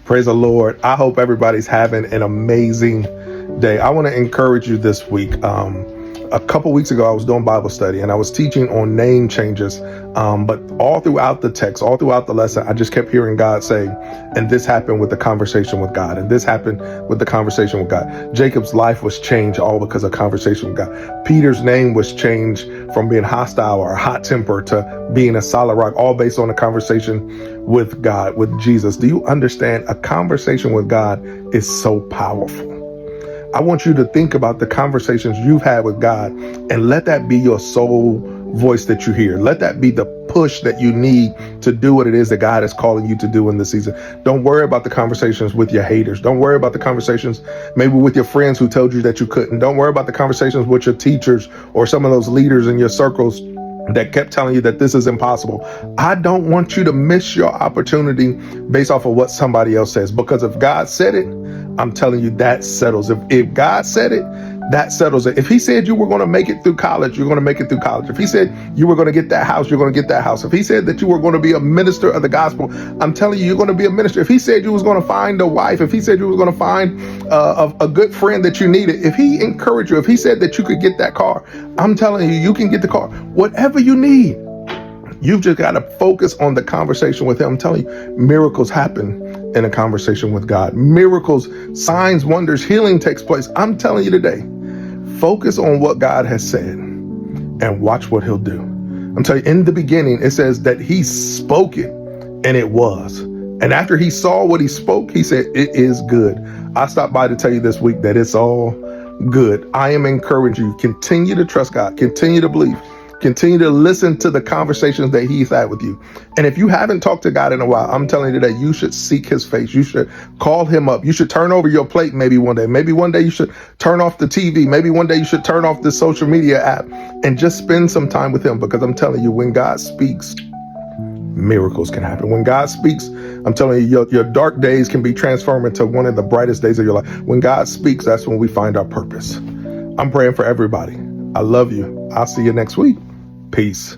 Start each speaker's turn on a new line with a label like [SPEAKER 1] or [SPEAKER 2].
[SPEAKER 1] Praise the Lord. I hope everybody's having an amazing day. I want to encourage you this week. A couple weeks ago, I was doing Bible study and I was teaching on name changes. But all throughout the text, all throughout the lesson, I just kept hearing God say, and this happened with the conversation with God. And this happened with the conversation with God. Jacob's life was changed all because of conversation with God. Peter's name was changed from being hostile or hot tempered to being a solid rock, all based on a conversation with God, with Jesus. Do you understand? A conversation with God is so powerful. I want you to think about the conversations you've had with God and let that be your sole voice that you hear. Let that be the push that you need to do what it is that God is calling you to do in this season. Don't worry about the conversations with your haters. Don't worry about the conversations maybe with your friends who told you that you couldn't. Don't worry about the conversations with your teachers or some of those leaders in your circles that kept telling you that this is impossible. I don't want you to miss your opportunity based off of what somebody else says, because if God said it, I'm telling you, that settles. If God said it, that settles it. If he said you were going to make it through college, you're going to make it through college. If he said you were going to get that house, you're going to get that house. If he said that you were going to be a minister of the gospel, I'm telling you, you're going to be a minister. If he said you was going to find a wife, if he said you was going to find a good friend that you needed, if he encouraged you, if he said that you could get that car, I'm telling you, you can get the car. Whatever you need, you've just got to focus on the conversation with him. I'm telling you, miracles happen in a conversation with God. Miracles, signs, wonders, healing takes place. I'm telling you today, focus on what God has said and watch what he'll do. I'm telling you, in the beginning, it says that he spoke it and it was. And after he saw what he spoke, he said, it is good. I stopped by to tell you this week that it's all good. I am encouraging you, continue to trust God, continue to believe. Continue to listen to the conversations that he's had with you. And if you haven't talked to God in a while, I'm telling you today, you should seek his face. You should call him up. You should turn over your plate maybe one day. Maybe one day you should turn off the TV. Maybe one day you should turn off the social media app and just spend some time with him. Because I'm telling you, when God speaks, miracles can happen. When God speaks, I'm telling you, your dark days can be transformed into one of the brightest days of your life. When God speaks, that's when we find our purpose. I'm praying for everybody. I love you. I'll see you next week. Peace.